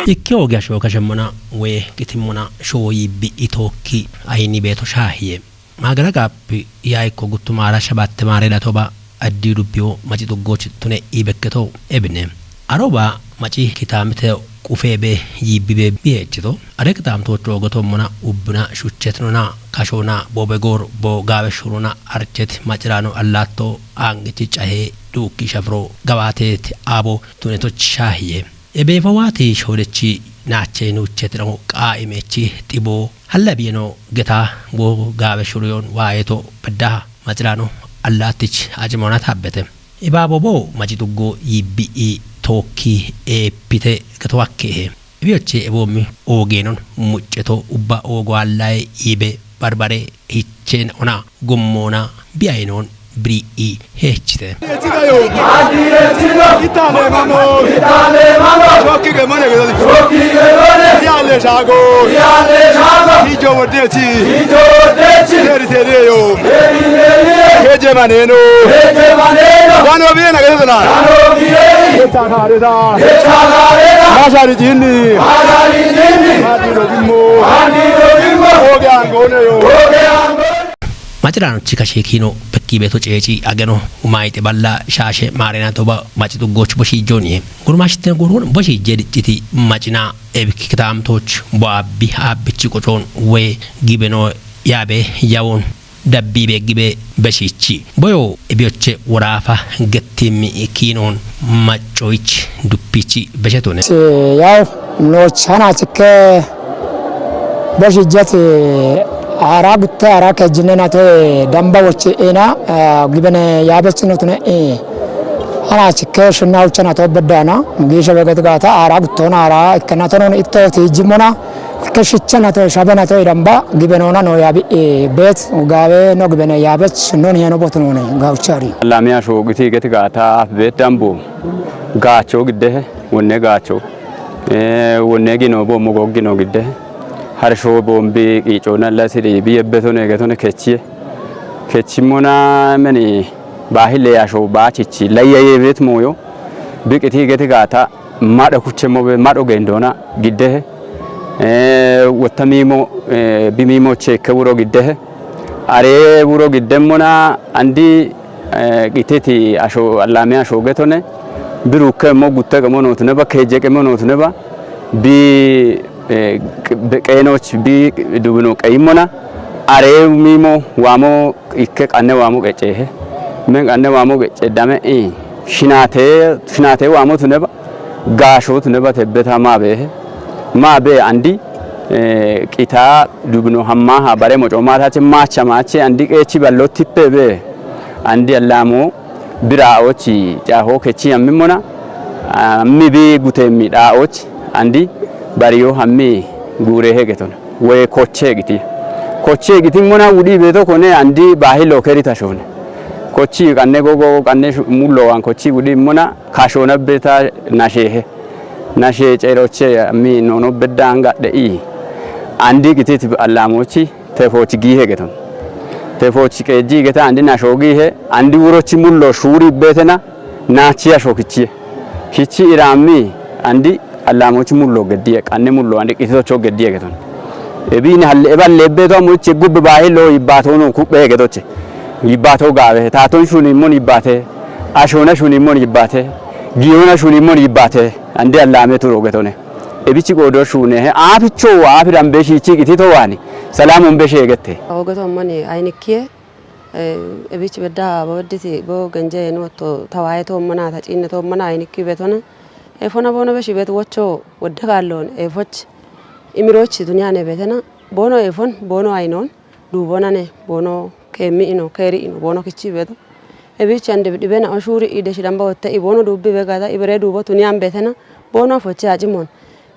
Ikkeo gasho kashemona we kitimona shoyi bi itoki ayini beto shahiye magara gappi yaiko guttumara shabatte mare la toba addi dubbio maci doggochi tune ibekketo ebne aroba maci kitamite kufebe yibbibe biechito arektam tocho gotomona ubna shuchetnona kashona bobegor bo gawe shuruna archet macrano allatto angici chahe duki shafro gawatet abo tune to shahiye ebe fawati sholechi nache nuchetno qaimechi tibo hallabino geta bo gawe shuruyon waeto badda macrano allatich ajmona tabbete ibabo majiduggo yibbi toki e pite gatwakke bioche ebomi ogenon mucceto ubba ogwallai ibe barbare hiccen ona gommona biainon bri hechite Itale mano Shoki ge mone Yale shago Hijo wodeci Tere yo Heje maneno Wano biena gezana Mashari jini Hadiro gimmo Oge angone yo Macirano chikashekino pekki beto ceci agano umaite balla shashe marena toba macitu goch boshi joni gurmashte gurun boshi jediti macina ebki kitam toch bo abbi abbici koton we gibeno yabe yawon dabbi be gibe bashici boyo ebioche warafa gettimi kinon macoich duppici beshetone yaw no chana tike boshi jete Aragutta araka jinena to damba wache ena gibene yabechno tune ana chike shuna uchana to bedana mugisha begatgata araguttona ara ikanaton itto tijimona keshichana to shabana to damba gibenona no yabi bet ugawe no gibene yabech non heno botno ne gauchari lamia sho giti getgata bet dambo gacho gidde wonne gacho wonne gino bo mogo gino gidde harsho bombe qichona lasiri biyebetone getone kechimona meni bahile yasho bachichi layaye bet moyo bikiti getigata mada kuchemo be mado gendona gidde wotamimo bimimo cheke wuro gidde are wuro giddemona andi giteti asho allame asho getone biruke mo gutte gamono tuneba keje gamono tuneba bi beqenoch bi dubno qaymona are mimo wamo ikke qanne wamo qecehe men qanne wamo qece dame shinate wamo tuneba gasho tuneba tebeta mabe andi qita dubno hamma ha bare mo comata ci mache andi qechi ballo tippebe andi allamo biraochi jaho kechi ammimona mibi gutemi daochi andi bariyo hammi gure hegeton we koche giti mona wudi beto kone andi bahilo kerita shone kochi kanne gogo kanne mullo an kochi wudi mona kashona beta nashe cheroche ammi nono bedanga de andi giti allamochi tefochi gi hegeton tefochi keji geta andi nashogi he andi wurochi mullo shuri betena nachiya shokichi kichi irami andi allamochi mullo gediye kanne mullo andi kitocho gediye geton ebini halle eballe beto muchi gubbe bahilo ibatono kubbe getoche ibato gawe taton shuni mon ibate ashona shuni mon ibate giona shuni mon ibate andi allame turo getone ebichi godo shune he aficho afiram beshi chigiti to wani salamun beshe gette ogoto mani aynikiye ebichi bedda boditi bo ganje no to tawaye to mana ta cinne to mana ayniki betona efona bono beshi bet wocho wodagallon efoch imirochi dunya ne betena bono efon bono aynon du bonane bono kemi ino keri ino bono kichi beto ebichi ande dibena ashuri ide shidamba wotte ibono dubbe begada ibere dubo dunya betena bono fochi ajimon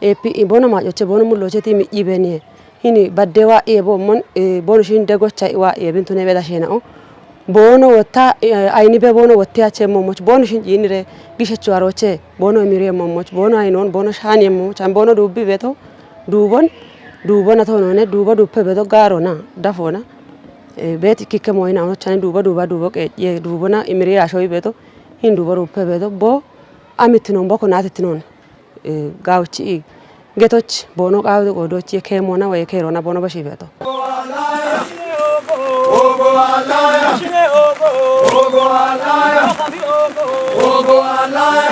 epi ibono ma yoche bono mulloche ti mi ibeni hini baddewa ebo mon bono shin degocha wa ebintune beda shena o bono wotta ayni be bono wotte ache momoch bono shin yinire gishechu aroche bono emire momoch bono aynon bono shani mo cham bono dubbi beto dubon duubona tonoone duuba duppe beto gaarona dafoona beeti kikke moyina onochani duuba qeeccee duubona imiriyaa shoyi beto hin duuba duppe beto bo amittinon boko naatittinon gaawchi getoch bono qaawde qodochi keemona way keerona bono bashi beto ogo alaya ogo alaya ogo alaya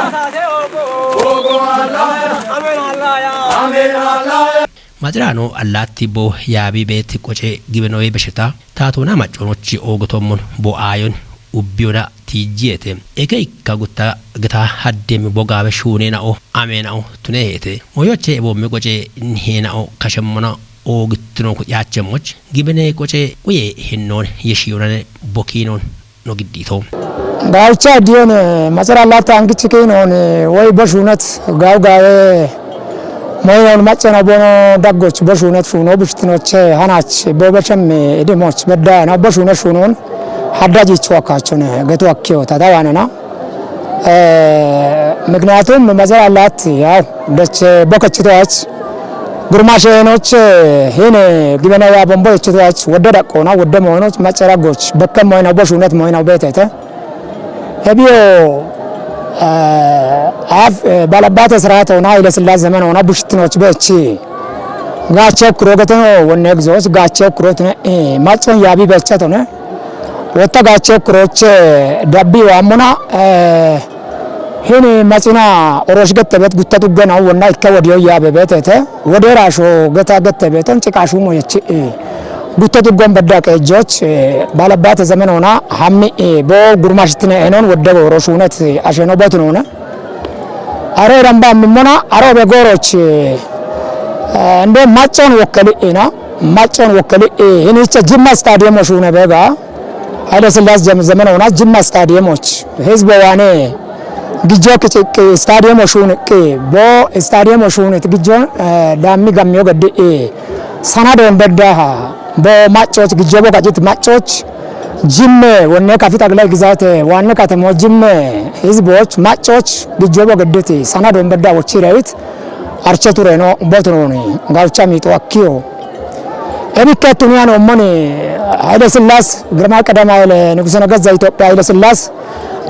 Majraano allaatti boo yaabii beetti qocee gibenoyee bashata taatona macoonochi oogotomon boo aayon ubbiyoda tiijjeete ege ikka gutta gita haddeemi bogaabe shuuneena'o ameena'o tuneete moyochee boomme qocee nheena'o kashemmona oogittinoon ku yaachemoch gibenee qocee quyee hinnoon yeshiyoonane bokiinoon no giddiitoo gaawcha diyon masara allaatti angichi kiinoon way bashuunat gaawgaawee moynon macena bono daggoch bashunet shuno bishtinoche hanach bobachem edimoch bedda na bashunet shunon haddaji chwakachone getu akio tadawanena ምክንያቱም መዘር አላት ያው ደች በከችቶች ግርማሸኖች ሄነ ግበናያ ቦምቦችቶች ወደዳ ቆና ወደ መሆኖች መጨራጎች በከም ሞይና በሹነት ሞይና ቤተተ ሄቢዮ አፍ ባለባት ስርዓት ሆና ኃይለ ሥላሴ ዘመን ሆና ቡሽትኖች በእቺ ጋቸ ክሮገተ ወነ ግዞች ጋቸ ክሮት ማጭን ያቢ በቸት ሆነ ወጣ ጋቸ ክሮች ዳቢ ዋሙና ሄኒ ማጭና ኦሮሽ ገተበት ጉተቱ ገና ወና ይከወዲዮ ያበበተተ ወደራሾ ገታ ገተበተን ጭቃሹ ሞየች ጉተቱ ጎን በዳቀ እጆች ባለባት ዘመን ሆና ሐሚ ቦ ጉርማሽትነ እነን ወደበ ኦሮሹነት አሸኖበት ነውና አረ ረምባ ምሞና አረ በጎሮች እንደ ማጨን ወከልና ማጨን ወከል እኔ ጅማ ስታዲየም ሹነ በጋ ኃይለ ሥላሴ ዘመን ሆና ጅማ ስታዲየሞች ህዝብ ዋኔ ግጆ ከጭቅ ስታዲየም ሹንቅ ቦ ስታዲየም ሹነት ግጆ ዳሚ ጋሚዮ ገድ ሰናዶን በዳሃ በማጮች ግጆ በቃጭት ማጮች ጅም ወነ ካፊት አግላይ ግዛት ዋነ ከተማ ጅም ህዝቦች ማጮች ግጆ በገድት ሰናዶን በዳ ወጪ ራይት አርቸቱ ረኖ ቦትሮኒ ጋውቻ ሚቶ አኪዮ እብከቱኒያ ነው ሞኔ ኃይለ ሥላሴ ግርማ ቀዳማዊ ንጉሠ ነገሥት ዘኢትዮጵያ ኃይለ ሥላሴ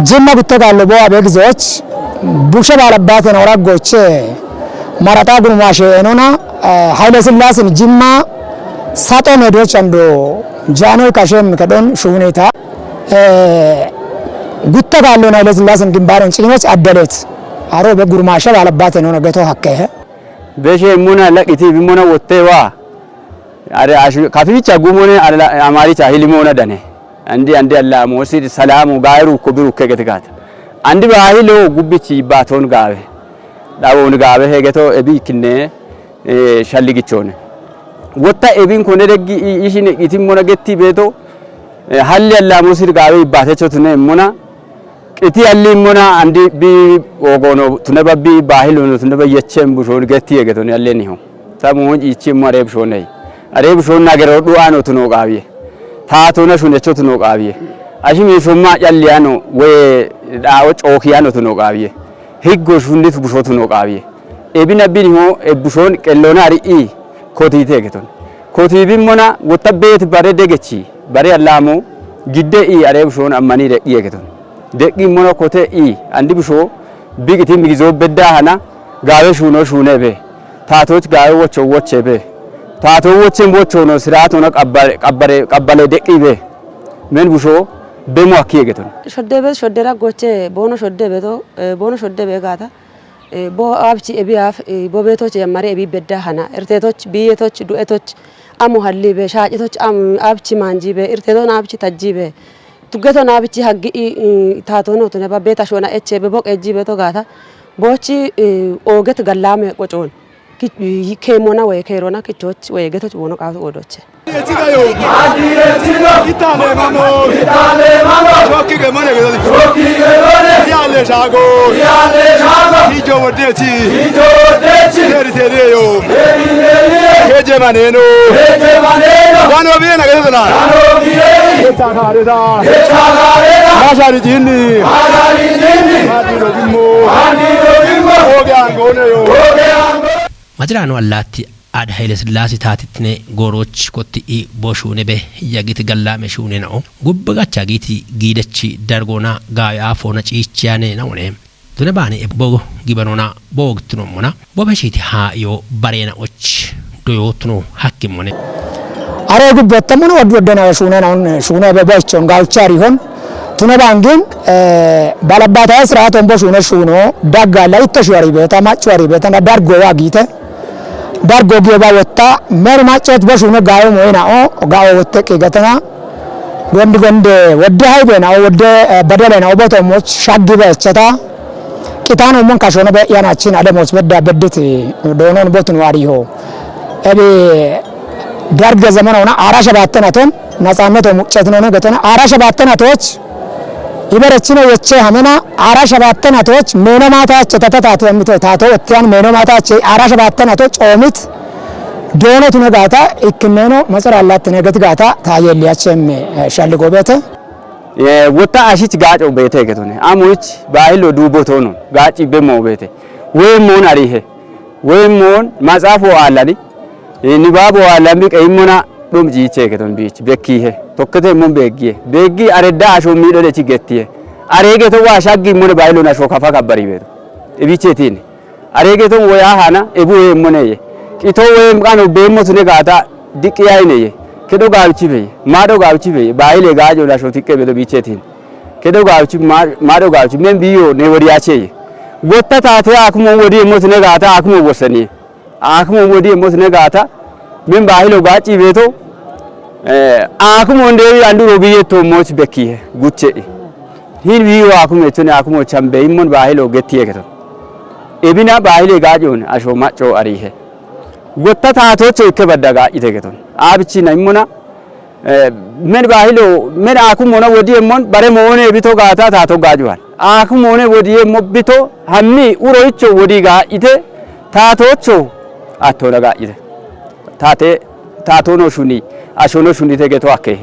ጅማ ጉተጋለ ቦ አበግዞች ቡሸ ባለባት ነው ራጎች ማራታ ጉርማሽ ነውና ኃይለ ሥላሴን ጅማ ሳጦ ሜዶች አንዶ ጃኖይ ካሸም ከዶን ሹኔታ ጉተጋለ ነው ኃይለ ሥላሴን ግንባሩን ጭኖች አደለት አሮ በጉርማሽ ባለባት ነው ነገቶ ሀከህ በሼ ሙና ለቂቲ ቢሞና ወቴዋ አረ አሽ ካፊቻ ጉሞኔ አማሪቻ ሂሊሞና ደኔ አንዲ አላ ሞሲድ ሰላሙ ጋይሩ ኩብሩ ከገትጋት አንዲ ባሂሎ ጉብቺ ባቶን ጋበ ዳቦን ጋበ ሄገቶ እቢ ክኔ ሸልግቾነ ወጣ እቢን ኮነ ደግ ይሽነ ኢቲሞና ገቲ ቤቶ ሀሊ አላ ሞሲድ ጋበ ይባተቾት ነ ሞና ቅቲ አሊ ሞና አንዲ ቢ ኦጎኖ ትነበቢ ባሂሎ ነው ትነበየቸም ቡሾን ገቲ ሄገቶ ያለኒ ሆ ታሞን ይቺ ማሬብ ሾነይ አሬብ ሾና ገሮ ዱአኖ ትኖ ጋቢ ታቶነ ሹነቾት ነው ቃቢየ አሽሚ ሾማ ያሊያኖ ወይ ዳው ጮኪያኖ ነው ቃቢየ ህጎ ሹንት ቡሾት ነው ቃቢየ ኤቢነቢን ሆ ኤቡሾን ቀሎና ሪኢ ኮቲቴ ገቶን ኮቲቢ ሞና ወጣቤት ባረ ደገቺ ባረ ያላሞ ግደኢ አሬብሾን አማኒ ደቂ ገቶን ደቂ ሞና ኮቴ አንዲ ቡሾ ቢግቲ ሚግዞ በዳሃና ጋበ ሹኖ ሹነቤ ታቶች ጋበ ወቾቼቤ ታቶዎችን ቦቾ ነው ስርዓት ሆነ ቀበለ ደቂቤ ምን ቡሾ በሞአኪ ገቶን ሾደበ ሾደራ ጎቼ ቦኖ ሾደበቶ ቦኖ ሾደበ ጋታ ቦ አብቺ እቢያፍ ቦቤቶች የማሪ እቢ በዳሃና እርቴቶች ቢየቶች ዱኤቶች አሙ ሀሊበ ሻጭቶች አብቺ ማንጂበ እርቴቶን አብቺ ተጂበ ቱገቶን አብቺ ሀጊ ታቶኖ ተነባ ቤታሾና እቼ በቦቅ እጂበቶ ጋታ ቦቺ ኦገት ገላመ ቆጮን ከሞና ወይ ከሮና ከቾች ወይ ገቶች ቦኖ ቃው ወዶች የቲጋዮ አዲረቲኖ ኢታሌ ማሞ ሾኪ ገመነ ያለ ሻጎ ሂጆ ወደቲ ቴሪቴሪዮ ሄጀማኔኖ ዋኖ ቢና ገተና ሄቻካሬታ ማሻሪጂኒ አዲሮ ቢሞ ኦጋን ጎነዮ Majraano allaatti ad hayles lasi tatitne goroch kotti boshune be yagiti gallame shune no gubbagacha giti gidachi dargona gaaya fona ciicciane nawne dune bani e bogo gibanona bogtno mona bobashiti ha yo barena och doyotno hakkimone are gubbetamuna wadwadana shune be bachon gauchari hon tune bangin balabata sraton boshune shuno daggala ittashwari beta machwari beta na dargo wagite dargo geba wetta mer machet boshune gawo moyna o gawo wette ke gatana gonde wadde haybena wadde badalena oboto moch shaggibe chata kitano mon kashono be yana chin ademos bedda bedditi donon botun wari ho ebe darga zamanona arasha batanaton nasameto muchetno gatana arasha batanatoch ibarachino yeche hamena arasha batanatoch meno mata chetatatat yamito tato wetyan meno mata che arasha batanatoch omit dono tune gata ikmeno masarallat negat gata tayeliachem shalgo bete wota ashich gacho bete getone amuch bailo dubotono gachi bemo bete we mon arihe we mon mazafo alani ni babo alami kaymona dum jiche geton bich bekkihe tokkete mon beggi areda asho mido de chigettiye aregeto wa shaggi mon bailo na shoka fa kabari beto ebichetin aregeto woya hana ebu we moneye ito we mkano bemo tune gata dikiyayne kedo gauchi be mado gauchi be baile gajo la shotikke bedo bichetin kedo gauchi mado gauchi men biyo ne woriyache gotta tate akmo wodi motne gata akmo wosani akmo wodi motne gata men bailo gachi beto akmo ndewi anduro biyeto moch bekkiye gucce hin biyo akmo tune akmo chambe immon bailo gettiye keto ebina baile gajo asho macho arihe gotta tato cheke badaga ite keton abichi na imona men bahilo men akumona wodi mon bare mone bito gata tato gajuan akumone wodi mobito hammi uroicho wodi ga ite tato cho atona ga ite tate tato no shuni ashono shuni tegeto akke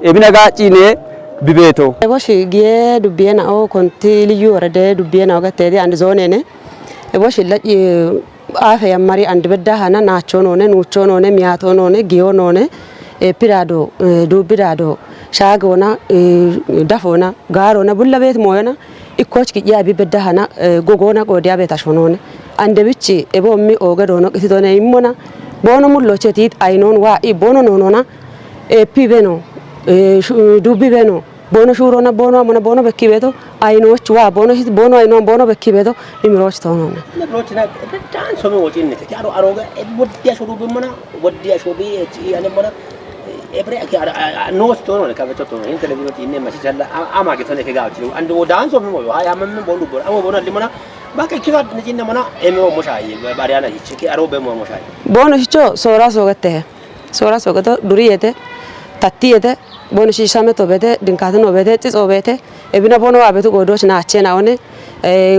ebina ga chine bibeto boshi gie dubiena o konti liyu rade dubiena o gatedi and zone ne boshi la afe yamari and bedda hana nachonone nuchonone miatonone gionone pirado dubirado shagona dafona garona bulla bet moyona ikoch ki yabi bedda hana gogona godiya betashonone ande bichi ebo mi ogadono kitidone immona bono mullo chetit ainon wa I bono nonona pibeno dubibeno bono shurona bono amona bono bekkibeto aynoch wa bono hit bono aynon bono bekkibeto imroch tonona lebroch na tan somo wojinne ti aro aroga wodiya shuru bimona wodiya shobi yani mona ebre ki no stono ka beto to in television ti ne machi challa ama ke tone ke gawchi ando dan somo mo ha amam bondo bor amo bono limona baka kiwa njinne mona emo moshayi bariana hichi ki aro be mo moshayi bono hicho sora sogato duriyete tattiyete bono shishame to bete dinkate no bete tso bete ebina bono abetu godoch na achena one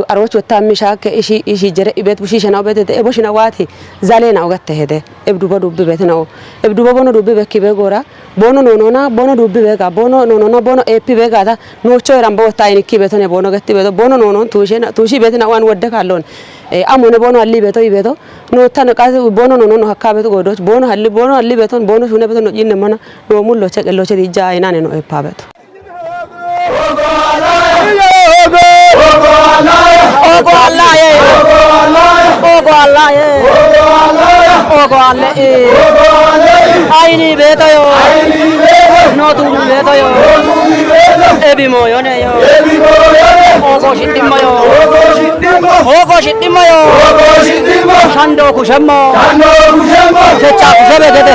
aroch watammi shake ishi jere ibet bushisha na bete eboshina wati zalena ogatte hede ebduba dubbe bete na ebduba bono dubbe bekibe gora bono nonona bono dubbe bega bono nonona bono epi bega da no choirambo tayni kibeto ne bono gatti beto bono nonon tushi bete na wan wadde kallon amone bono alli beto ibeto no tan ka bono nonon hakka beto godoch bono alli beto bono shune beto no jinne mana no mullo chekello chedi jaina ne no epabeto Aini beta yo, no tu beta yo, ebi moyo ne yo, ogo shittima yo, shando kushemmo, checha kushebe dede,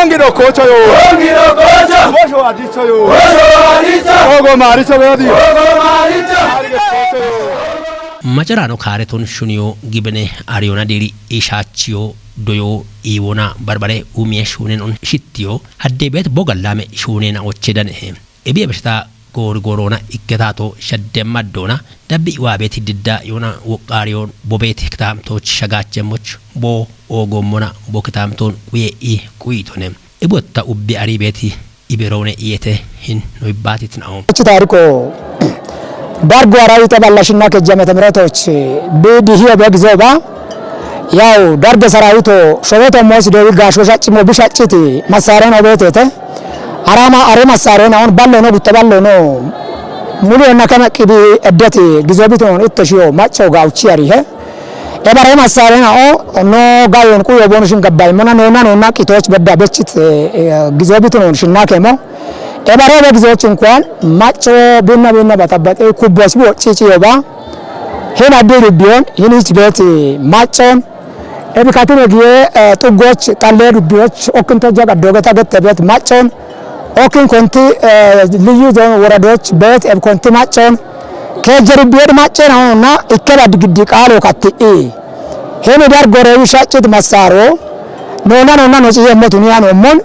Ongiro kochoyo, Osho adichoyo, Ogo marichoyo, majarano kareton shuniyo gibene ariona deri ishachiyo doyo iwona barbare umie shunen on shittiyo haddebet bogallame shunen ochedan ebi beshta gorgorona ikketato shaddemaddona dabbi wabeti didda yona woqariyon bobeti ktamto shagachemmoch bo ogomona bo ktamton kuye I kuitone ibotta ubbi ari beti iberone iyete hin no ibatit naum ታሪኮ ዳርጎ አራዊት ባላሽና ከጀመተ ምረቶች በዲህ በግዘባ ያው ዳርገ ሰራዊቶ ሾበቶ ሞስ ደዊ ጋሾ ሻጭሞ ብሻጭት መሳሪያ ነው ቤቴተ አራማ አሬ መሳሪያ ነው ባለው ነው ጉተባለው ነው ሙሉ እና ከመቅቢ እደት ግዞቢት ነው እተሽዮ ማጨው ጋውቺ ያሪሄ የባሬ መሳሪያ ነው ኖ ጋዮን ኩ የቦኑሽን ገባይ ሞና ነውና ቂቶች በዳ በችት ግዞቢት ነው ሽና ከሞ የባሬ በግዞች እንኳን ማጨው ቢና በተበጠ ኩቦስ ቢወጪ ይባ ሄና ቢሩቢዮን ይንች ቤት ማጨውን እብካቱን የጊዜ ጥጎች ጣሌዱ ቢዎች ኦክንቶ ጃጋዶገታ ገተበት ማጨውን ኦክን ኮንቲ ልዩ ዞን ወረዶች ቤት ኮንቲ ማጨውን ከጀሩ ቢሄድ ማጨን ነውና እከባድ ግዲ ቃሎ ካትኢ ሄኔ ዳር ጎረዊ ሻጭት መሳሮ ኖና ነው የሞቱን ያ ነው ሞን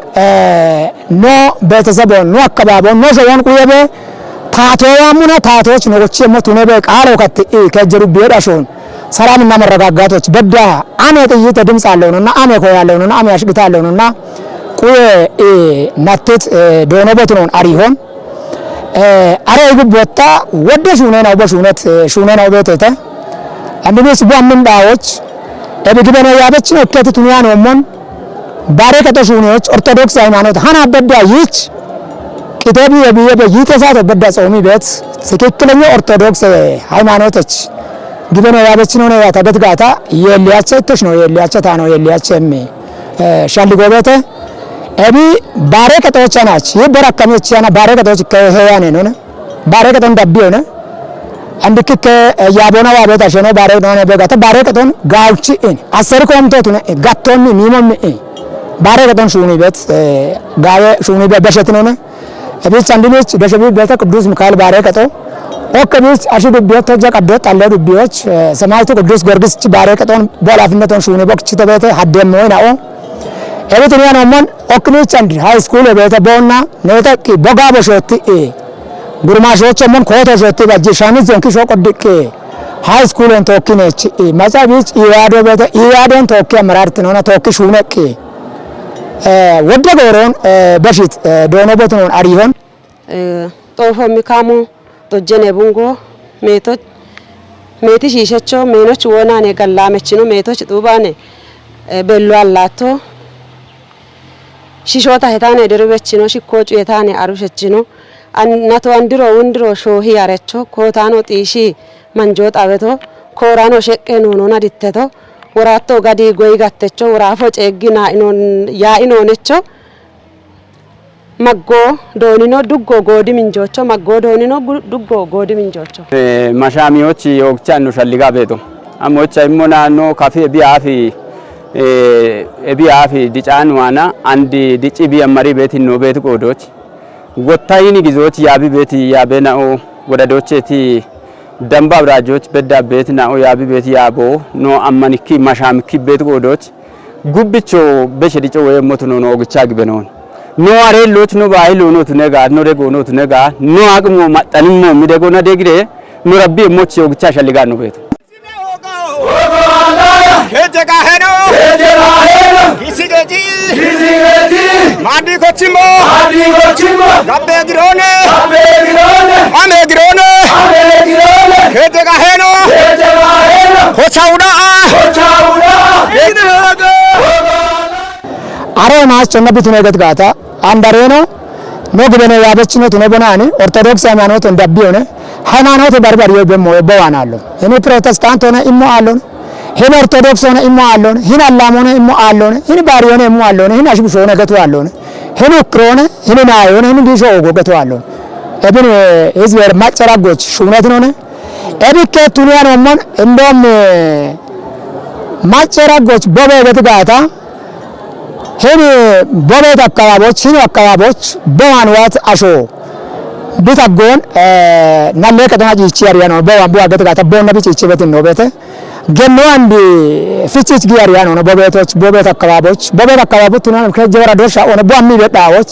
ኖ ቤተሰብ ኖ አከባቦ ኖ ሰውን ቁየበ ታቶያሙና ታቶች ኖሮች የሞቱን በቃሎ ካትኢ ከጀሩ ቢሄድ አሾን ሰላምና መረጋጋቶች በዳ አሜ ጥይት ድምጽ አለውና አሜ ኮ ያለውና አሜ አሽግታ አለውና ቁየ ናቴት ዶኖበት ነው አሪሆን አሬ ይግቦታ ወደሽ ነው በሹነት ሹነ ነው ቤተተ አንድነስ ቧምን ዳዎች እብግበነ ያበች ነው ከተቱኛ ነው ሞን ባሬ ከተሹኖች ኦርቶዶክስ ሃይማኖት ሃና በዳ ይች ቂተቢ የብየ በይተሳተ በዳ ጾሚ ቤት ትክክለኛ ኦርቶዶክስ ሃይማኖቶች ግበነ ያበች ነው ያ ተገትጋታ የሊያቸተሽ ነው የሊያቸታ ነው የሊያቸም ሻልጎበተ እቢ ባሬ ከተዎች ናች ይበራከመች ያና ባሬ ከተዎች ከሄያኔ ነው ባሬ ከተን ዳቢው ነው አንድክ ያቦና ዋበታ ሸኖ ባሬ ነው በጋታ ባሬ ከተን ጋውቺ አሰር ኮምቶት ነው ጋቶኒ ሚሞም ባሬ ከተን ሹኒ ቤት ጋየ ሹኒ ቤት በሸት ነው እቤት አንድነች በሸቢ ቤተ ቅዱስ ሚካኤል ባሬ ከቶ ኦከቢስ አሽዱ ቤት ተጃቀደት አለዱ ቢዎች ሰማይቱ ቅዱስ ጊዮርጊስ ባሬ ከቶን በላፍነቶን ሹኒ ቦክቺ ተበተ ሀደም ነው ነው እቤት ነው ማን ኦክኒች አንድ ሃይ ስኩል ቤተ ቦና ነጠቂ ቦጋ በሾቲ ጉርማሾች ምን ኮቶ ሾቲ ባጂሻኒ ዘንኪ ሾቆድቅ ሃይ ስኩልን ቶኪነች ማጻቢች ያዶ ቤተ ያዶን ቶኪ አመራርት ነውና ቶኪ ሹነቂ ወደ ጎሮን በፊት ዶኖበት ነው አሪሆን ጦፎ ሚካሙ ጦጀኔ ቡንጎ ሜቶች ሜቲ ሺሸቾ ሜኖች ወናኔ ገላመች ነው ሜቶች ጡባኔ በሉ አላቶ ሽሾታ ሄታኔ ድርበች ነው ሽኮጩ የታኔ አሩሸች ነው አናቶ አንድሮ ወንድሮ ሾሂ ያረቾ ኮታኖ ጢሺ መንጆ ጣበቶ ኮራኖ ሸቀኖ ኖና ዲተቶ ወራቶ ጋዲ ጎይ ጋተቾ ወራፎ ጨግና ኢኖን ያ ኢኖነቾ መጎ ዶኒኖ ዱጎ ጎዲ ምንጆቾ መጎ ዶኒኖ ዱጎ ጎዲ ምንጆቾ ማሻሚዎች የወግቻን ነው ሸልጋ ቤቶ አሞቻ ኢሞና ኖ ካፌ ቢአፊ ቢአፊ ዲጫን ዋና አንዲ ዲጪ ቢያመሪ ቤት ነው ቤት ቆዶች ወታይኒ ግዞች ያቢ ቤት ያበናኦ ወደዶቼቲ ደምባ ብራጆች በዳ ቤት ናኦ ያቢ ቤት ያቦ ኖ አማንኪ ማሻምኪ ቤት ቆዶች ጉብቾ በሸዲጮ ወየሞት ነው ነው ግቻ ግበነው ኖ አሬሎች ኖ ባይሎ ነው ተነጋ ኖ ደጎ ነው ተነጋ ኖ አቅሞ ማጠንሞ ሚደጎና ደግሬ ኖ ረቢ ሞች የግቻ ሸልጋ ነው ቤቱ ከጀጋ ሄኖ ኪሲገጂ ማዲ ኮቺሞ ጋቤ ግሮኔ አሜ ግሮኔ ከጀጋ ሄኖ ኮቻውዳ አሬ ማስጨነብት ነው ገትጋታ አንዳሬ ነው ሞግበነ ያበች ነው ተነቦናኒ ኦርቶዶክስ ሃይማኖት እንደቢው ነው ሃይማኖት በርበሪዮ በሞ በዋናሉ እኔ ፕሮቴስታንት ሆነ ኢሞ አለው ሄን ኦርቶዶክስ ሆነ ኢሞ አለው ሄን አላም ሆነ ኢሞ አለው ሄን ባሪ ሆነ ኢሞ አለው ሄን አሽብሾ ሆነ ገቱ አለው ሄን ክሮነ ሄን ናዮ ሄን ዲሾ ገቱ አለው እብን ህዝብ ማጨራጎች ሹነት ነው እብከ ቱኒያ ነው ማን እንደም ማጨራጎች በበበት ጋታ ሄን በበበት አካባቢዎች በማንዋት አሾ ቢታጎን ናለ ከተናጂ ይቺያሪያ ነው በዋንቡ አገት ጋታ በእና ቢቺ ቤት ነው ቤተ ገኖ አንዲ ፍቺት ጊያሪያ ነው በቤቶች በቤት አካባቢዎች ነው ከጀወራ ዶሻ ሆነ በአሚ ቤታዎች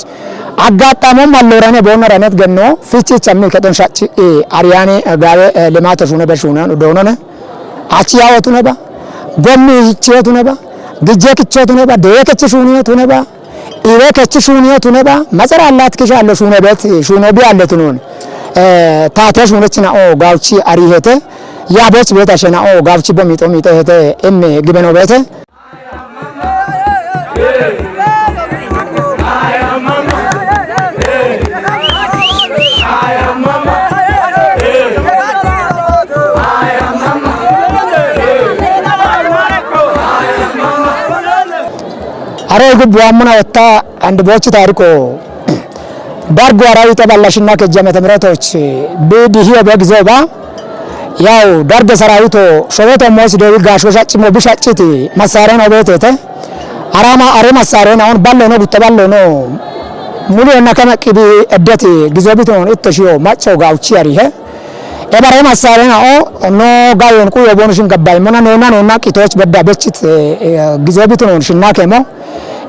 አጋጣሞም አለራኔ በእናራነት ገኖ ፍቺት ቻሚ ከተንሻቺ አሪያኔ ጋር ለማተሹ ነው በሹና ዶኖነ አቺያወቱ ነባ ጎሚ ይቺያቱ ነባ ግጀክቾቱ ነባ ደየከች ሹኒቱ ነባ ኢሬ ከች ሹኒየቱ ነባ መሰራላት ከሻለ ሹነ ቤት ሹነ ቢያለት ነው ታተሽ ሆነችና ጋውቺ አሪሄተ ያቦች ቤት አሸና ጋውቺ በሚጦ ሚጠሄተ እም ግበነው ቤተ አረ ግብ ዋሙና ወጣ አንድ ቦች ታሪኮ ዳርጎ አራዊ ተባላሽና ከጀመተ ምረቶች በዲህ በግዘባ ያው ዳርገ ሰራዊቶ ሾበቶ ሞስ ደዊ ጋሽ ወሻጭሞ ብሻጭቲ መሳሪያ ነው ቤቴተ አራማ አረ መሳሪያ ነው ባለው ነው ቡተባለው ነው ሙሉ እና ከመቅቢ እደት ግዘቢት ነው እተሽዮ ማጨው ጋውቺ ያሪሄ የባረ መሳሪያ ነው ኖ ጋዮን ኩ የቦኑሽን ገባይ መና ነውና ቂቶች በዳ በችት ግዘቢት ነው ሽናከሞ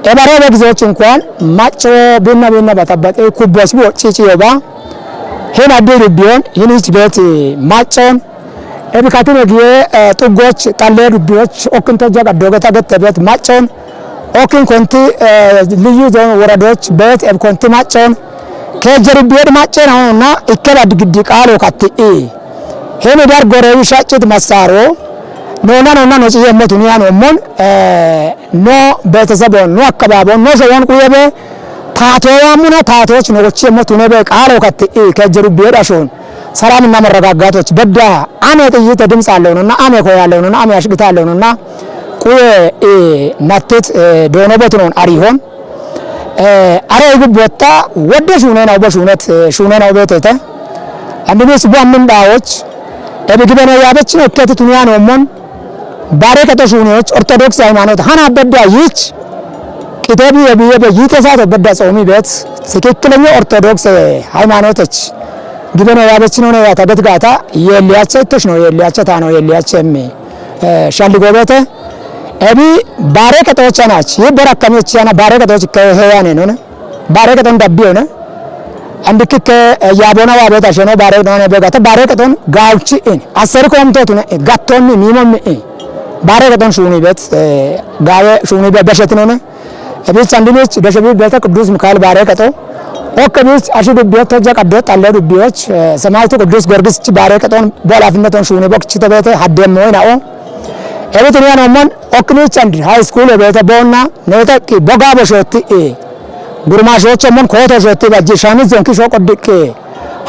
የባረ በግዞች እንኳን ማጮ ቢና በተበጠ ኩቦስ ቢወጪ ይባ ሄና ቢሩ ቢሆን ይህች ቤት ማጮን እብካቱን ወዲየ ጥጎች ጣለዱ ቢዎች ኦክንቶ ጀጋዶገታ ገተበት ማጮን ኦክን ኮንቲ ልዩ ዞን ወረዶች ቤት ኮንቲ ማጮን ከጀሩ ቢሄድ ማጨን ነውና እከባድ ግዲ ቃሎ ካትኢ ሄነ ዳር ጎረዊ ሻጭት መሳሮ ኖና ነው ጽየመቱን ያ ነው ሞን ኖ ቤተሰብ ነው አከባቦ ነው ሰውን ቁየበ ታቶያሙና ታቶች ነው ጽየመቱን በቃሎ ካትኢ ከጀሩ ቢሄድ አሾን ሰላምና መረጋጋቶች በዳ አኔ ጥይት ድምጽ አለውና አኔ ኮ ያለውና አኔ አሽግታ አለውና ቁየ ናቴት ዶኖበት ነው አሪሆን አረ ይግቦታ ወደሽ ሆነና በሹነት ሹነና ቤተተ አንድነስ ቧምን ዳዎች እብግበነ ያበች ነው ከተቱን ያ ነው ሞን ባረከተ ሹኔዎች ኦርቶዶክስ ሃይማኖት ሃና በዳ ይች ቂተቢ የብየ በይተሳተ በዳ ጾሚ ቤት ትክክለኛ ኦርቶዶክስ ሃይማኖቶች ግበነ ያበች ነው ነው ያተገትጋታ የሊያቸቶች ነው የሊያቸታ ነው የሊያቸም ሻልጎበተ እቢ ባረከቶች ናች ይበረከመች ያና ባረከቶች ከሄያኔ ነው ባረከቶን ዳቢው ነው አንድክ ያቦና ዋበታ ሸኖ ባረከቶን በጋተ ባረከቶን ጋውቺ አሰርኮምቶት ነው ጋቶኒ ሚሞም ባረከቶን ሹኒ ቤት ጋዌ ሹኒ ቤት በሸት ነው እቢስ አንድነች ደሸቢ ቤተ ቅዱስ ሚካኤል ባረከቶ ኦከቢስ አሽዱ ቤት ተጀቀዶ ጣለዱ ቢዎች ሰማይቱ ቅዱስ ጊዮርጊስ ባረከቶን በላፍነቶን ሹኒ ቦክቺ ተበተ ሀደም ነው ነው ኤብትሪያ ነው ሞን ኦክኒች አንድ ሃይ ስኩል ቤተ ቦና ነተቂ ቦጋ በሾቲ ጉርማሾች ሞን ኮቶ ሾቲ ባጂሻኒ ዘንኪ ሾቆድቂ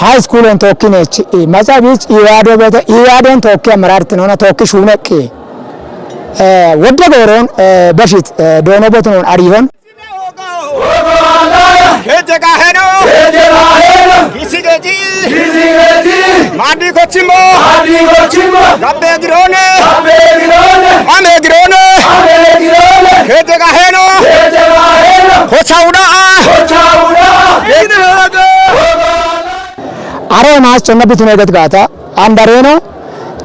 ሃይ ስኩል ን ቶኪነች ማጻቢች ይያዶ ቤተ ይያዶን ቶኪ አመራርት ነውና ቶኪ ሹነቂ ወደ ጎሮን በፊት ዶኖበት ነው አሪሆን ከጀጋ ሄኖ ኪሲገጂ ማዲ ኮቺሞ ጋቤ ግሮነ አሜ ግሮነ ከጀጋ ሄኖ ኮቻውዳ አረ ማስ ቸነብት ነው ገትጋታ አንዳሬ ነው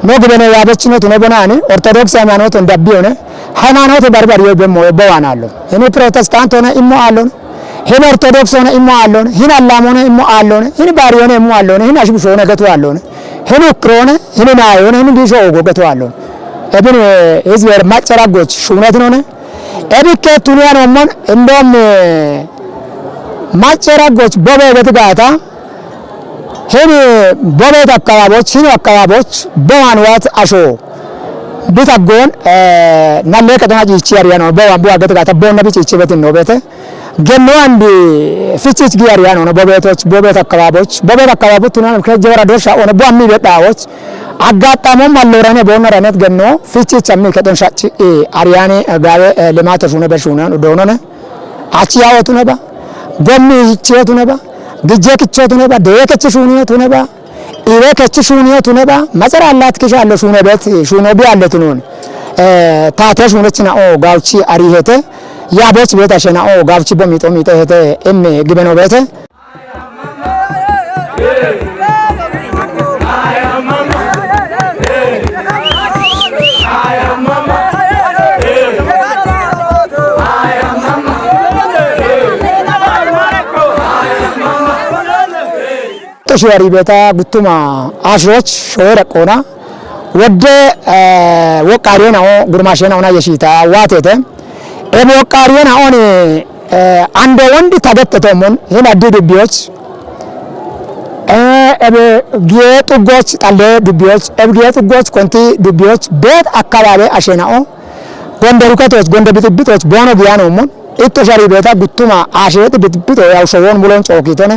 ሞግበነ ያበችነት ነው በናኒ ኦርቶዶክስ ሃይማኖት እንደቢሆነ ሃይማኖት በርበሪዮ በዋናሉ እኔ ፕሮቴስታንት ሆነ ኢሞ አሉን ሄን ኦርቶዶክስ ሆነ ኢሞ አሉን ሄን አላም ሆነ ኢሞ አሉን ሄን ባሪዮ ሆነ ኢሞ አሉን ሄን አሽብሾ ሆነ ገቱ አሉን ሄን ክሮነ ሄን ናዮ ሆነ ሄን ዲሾ ገቱ አሉን እብን ህዝብ ማጨራጎች ሹነት ነው እብከ ቱኒያ ነው ማን እንደም ማጨራጎች በበ በትጋታ ሄን በበ አካባቢዎች በማንዋት አሾ ቢታጎን ናለ ከተማ ጂቺያሪያ ነው በዋን ቡአ ገተጋታ ቦና ቢቺቺበት ነው ቤተ ገኖ አንድ ፍቺች ጊያሪያ ነው በቤቶች በቤት አካባቢዎች ነው ከጀወራ ዶሻ ሆነ ቧሚ በጣዎች አጋጣሞም አለራኔ ቦና ራነት ገኖ ፍቺች አሚ ከቶን ሻጭ አሪያኔ ጋዌ ለማተሹ ነው በሹና ዶኖነ አቺያወቱ ነባ ጎሚ ይቺወቱ ነባ ግጀክቾቱ ነባ ደየከችሹኒቱ ነባ ኢበከችሹኒቱ ነባ መሰራላት ከሻለ ሹነ ቤት ሹነ ቢያለት ነው ታተሽ ሆነችና ጋውቺ አሪሄተ ያቦች ቤት አሸና ጋውቺ በሚጦ ሚጠሄተ እም ግበነው ቤተ ተሽዋሪ ቤታ ጉቱማ አሽሮች ሾረ ቆና ወደ ወቃሪና ጉርማሽና ሆና የሺታ ዋቴተ ወቃሪና ሆነ አንድ ወንድ ተገተተሞን ይሄን አዲ ዱቢዎች ጌጡጎች ጣለ ዱቢዎች ጌጡጎች ኮንቲ ዱቢዎች ቤት አካባቢ አሸናኦ ጎንደር ከቶች ጎንደር ብጥብጦች ቦኖ ቢያኖሞን ኢቶሻሪ ቤታ ጉቱማ አሸት ብጥብጦ ያው ሸወን ሙሎን ጮኪቶነ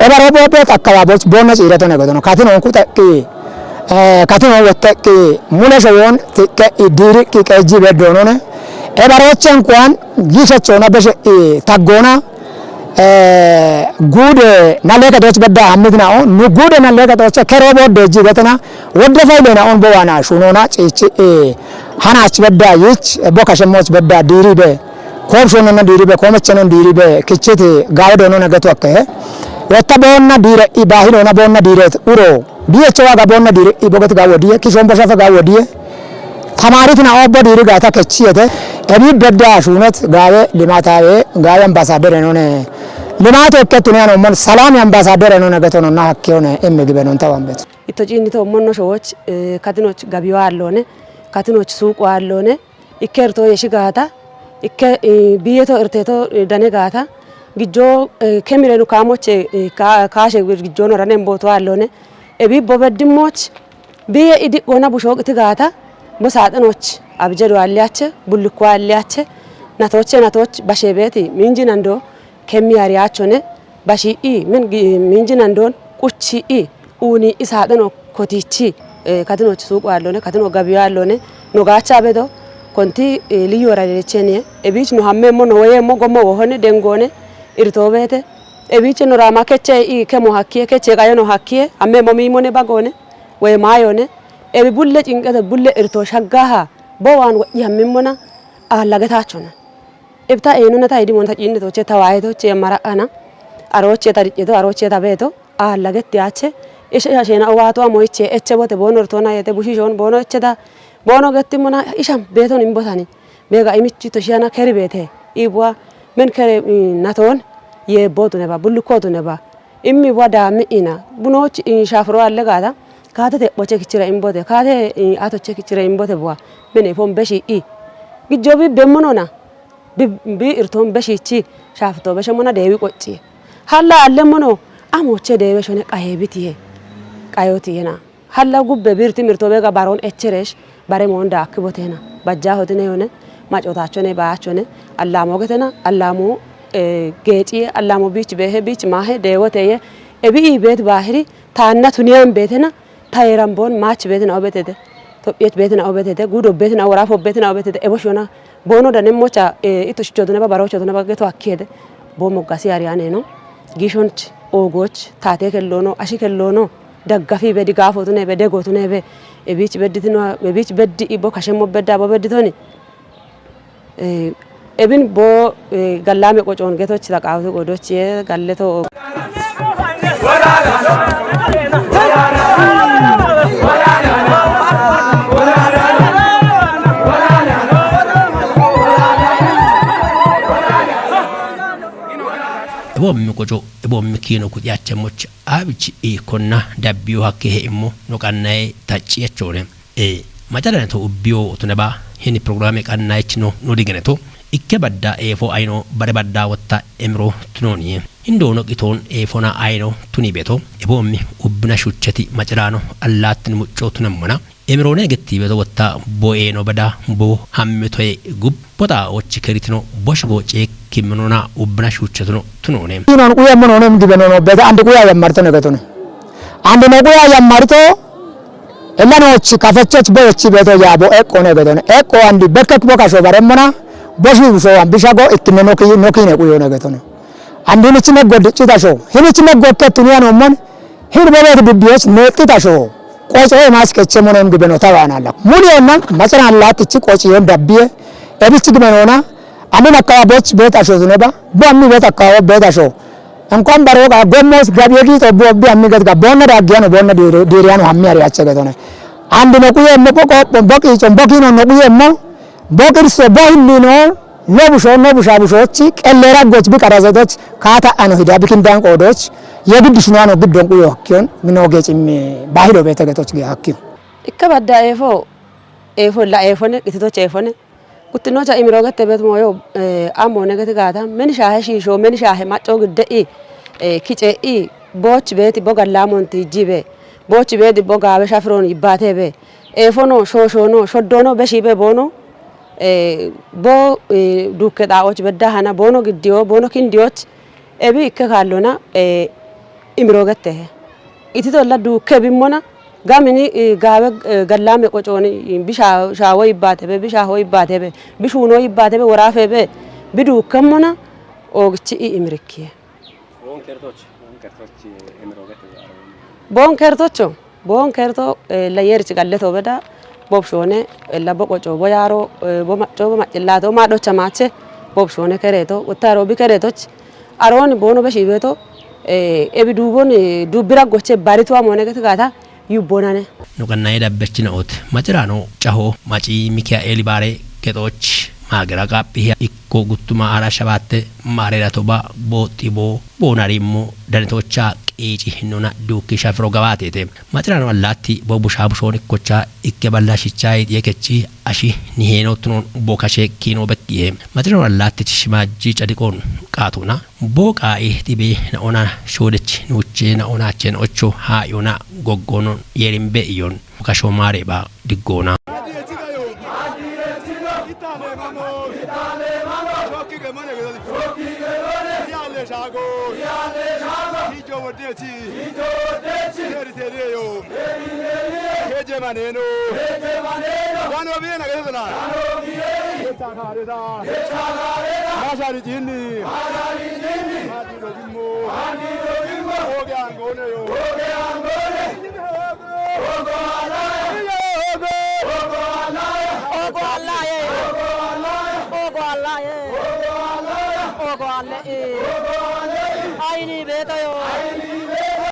ኤባሮቦ ቤት አካባቢዎች ቦኖ ጽይረቶ ነገዶ ነው ካቲኖ እንኩ ተቂ ካቲኖ ወተቂ ሙለ ሸወን ተቂ ዲሪቅ ቀጂ በዶኖነ ኤባሮች እንኳን ይሸቾና በሸ ታጎና ጉድ ናለከቶች በዳ አምድናኦ ንጉድ ናለከቶች ከሮቦ ደጂ በተና ወደ ፋይለናውን በዋና ሹኖና ጪጪ ሃናች በዳ ይች ቦካሸሞች በዳ ዲሪበ ኮርሾነና ዲሪበ ኮመቸነን ዲሪበ ክችት ጋወዶኖ ነገቶ አከ ወተቦና ዲረ ኢባሂሎና ቦና ዲረት ኡሮ ዲየቸዋ ጋቦና ዲረ ኢቦገት ጋወዲየ ኪሾን በሻፈ ጋወዲየ ተማሪትና ኦቦ ዲሪ ጋታ ከቺየተ እቢ በዳ ሹነት ጋበ ሊማታዬ ጋበ አምባሳደር ነውነ ልማት ወከቱን ያለው ሞን ሰላም አምባሳደር ነው ነገቶ ነውና ሀከውነ እምግበ ነው ተዋንበት ኢቶጂኒቶ ሞኖ ሾዎች ካቲኖች ጋቢዋ አለone ካቲኖች ሱቁ አለone ኢከርቶ የሽጋታ ኢከ ቢየቶ እርቴቶ ደኔ ጋታ ግጆ ከሚረኑ ካሞች ካሸ ግጆ ነው ረነን ቦቶ አለone እቢ ቦበድሞች ቢየ ኢዲ ጎና ቡሾቅ ትጋታ ቦሳጥኖች አብጀዶ አልያቸ ቡልኳ አልያቸ ናቶች ባሸቤቲ ሚንጂናንዶ ከሚያሪያቸነ ባሺኢ ምን ሚንጂናንዶን ቁቺኢ ኡኒ ኢሳጥኖ ኮቲቺ ካቲኖች ሱቁ አለone ካቲኖ ጋቢያ አለone ኖጋቻ በዶ ኮንቲ ልዩ ወራለቸኔ እቢች ነው ሀመሞ ነው ወየሞ ጎሞ ወሆነ ደንጎነ ኢርቶቤተ እቢች ነው ራማ ከቸ ኢ ከሞ ሀኪየ ከቸ ጋዮ ነው ሀኪየ ሀመሞ ሚሞነ ባጎነ ወይ ማዮነ እቢ ቡለ ጭንቀተ ቡለ ኢርቶ ሸጋሃ በዋን ወይ ሀመሞና አላገታቸውና እብታ ኤኑና ታይዲ ሞንታ ጭንቶች ተዋይቶች የማራአና አሮች የታሪጭቶ አሮች የታበቶ አላገት ያቸ እሸሻሸና ዋቷ ሞይቼ እቸቦተ ቦኖርቶና የተ ቡሺሾን ቦኖ እቸታ ቦኖ ገትሙና ኢሻም ቤቶን ኢምቦታኒ ቤጋ ኢሚቺ ተሻና ከሪ ቤቴ ኢቧ ምን ከሪ ናቶን የቦቱ ነባ ቡልኮቱ ነባ ኢሚ ወዳ ሚኢና ቡኖች ሻፍሮ አለጋታ ካተ ቦቸ ክችራ ኢምቦቴ ካተ አቶቸ ክችራ ኢምቦቴ ቦ ምን ፎን በሺ ኢ ግጆቢ በመኖና ቢ ኢርቶን በሺቺ ሻፍቶ በሸሞና ደዊ ቆጪ ሀላ አለመኖ አሞቼ ደበሾነ ቃየቢቲዬ ቃዮቲየና ሀላ ጉበ ቢርቲ ምርቶ ቤጋ ባሮን እቸሬሽ ባሬ ሞንዳ አክቦቴና ባጃ ሆትነ የሆነ ማጮታቸነ ባያቸነ አላሞ ገተና አላሞ ጌጪ አላሞ ቢች በሄ ቢች ማሄ ደወተየ እቢ ቤት ባህሪ ታና ቱኒያን ቤተና ታይራምቦን ማች ቤተና ኦበተደ ቶጴት ቤተና ኦበተደ ጉዶ ቤተና ወራፎ ቤተና ኦበተደ ኤቦሾና ቦኖ ደነሞቻ ኢቶሽቾድነ ባባሮቾድነ ባገቶ አኪሄደ ቦሞጋሲ ያሪያኔ ነው ጊሾንች ኦጎች ታቴ ከሎኖ አሺ ከሎኖ ደጋፊ በድጋፎቱነ በደጎቱነ በቢች በድትነ በቢች በድ ኢቦ ከሸሞ በዳ በበድቶኒ እብን ቦ ገላሜ ቆጮን ገቶች ተቃውቶ ቆዶች የጋለቶ ቦም ቆጮ ቦም ኪኖ ኩያቸሞች አብቺ ኢኮና ዳቢዮ ሀከሄ ኢሞ ኖቃናይ ታጭየቾነ ማጫዳነቶ ኡቢዮ ቱነባ ሄኒ ፕሮግራም ቀናይች ነው ኖዲገነቶ ኢከበዳ ኤፎ አይኖ በረበዳ ወጣ ኤምሮ ቱኖኒ እንደሆነ ቂቶን ኤፎና አይኖ ቱኒ ቤቶ ቦም ኡብና ሹቸቲ ማጫዳኖ አላትን ሙጮ ቱነሞና ኤምሮኔ ገቲ ቤቶ ወጣ ቦኤኖ በዳ ቦ ሀምቶይ ጉብ ቦታ ወጭ ከሪትኖ ቦሽጎ ጬክ ኪምኖና ኡብና ሹቸትኖ ቱኖኔ ይኖን ቁያ ምኖኔ ምድበኖ ነው በታ አንድ ቁያ ያማርቶ ነገቶነ አንድ ነው ቁያ ያማርቶ እላኖች ካፈቸች በእቺ ቤቶ ያቦ ኤቆ ነገቶነ ኤቆ አንዲ በከክ ቦካሾ ባረሞና ቦሺ ሶ አምቢሻጎ እክነኖ ኖኪነ ቁዮ ነገቶነ አንዲ ንች ነገድ ጭታሾ ህንች ነገድ ከቱኒያ ነው ሞን ሂር በቤት ዱቢዎች ነጥታሾ ቆጮ ማስከቸ ሞነም ግበኖ ታዋናላ ሙሊዮና ማጽናላት እቺ ቆጪዮን ዳቢየ እብች ግበኖና አምን አካባቢዎች ቤት አሾ ዝነባ ቦሚ ቤት አካባቢ ቤት አሾ እንኳን ባሮጋ ጎሞስ ጋቢዮዲ ጦቦቢ አሚገት ጋር ቦነ ዳጊያ ነው ቦነ ዲሪያ ነው አሚያሪ ያቸገተነ አንድ ነው ኩየ መቆቆ ቦቂ ጮምቦቂ ነው ነው ኩየ ሞ ቦቅርስ ቦህሊ ነው ነቡሻ ቡሾች ቀለራ ጎች ቢቀራዘቶች ካታ አኖ ሂዳ ቢኪንዳን ቆዶች የግድሽ ነው ነው ግዶን ኩዮ ኪዮን ምነው ገጭም ባሂዶ ቤተገቶች ሀኪም ኢከበዳ ኤፎ ላ ኤፎነ ግትቶች ኤፎነ Kutinocha imirogatte bet moyo amo negati gata men shahe shisho men shahe macho gidde kice boch beti boga lamonti jibe boch beti boga be shafron ibate be fono shosho no shoddono be shibe bono bo dukke daoch bedda hana bono giddio bono kindioch ebi ikke kallona imirogatte itito la dukke bimona gamini gabe gallame qoconi bisha shawo ibate be bisha ho ibate be bishuno ibate be warafe be bidu kamona ogchi imrikiye bon kerto la yerci galleto beda bobshone la boqoco boyaro bo macco bo macillato ma do chamache bobshone kereto utaro bi keretoch aron bono be shibeto ebi dubon dubira goche barito amone gata yubbonane nugannae dabbechina ot majrano chaho machi Mikael bare ketoch magara qapiya ikko guttuma ara shabatte marera toba botibo bonarimmo danetocha qici hinuna duki shafro gabatete majrano allati bobu shabshon ikkocha ikke ballashichai yekechi ashi nihenotun bokashe kino bekkiye majrano allati shimaji chadikon qatuna boqa ihtibe na ona shodech nuche na ona chen ocho ha yona goggonon yerimbe iyon kasho mareba digona Hadi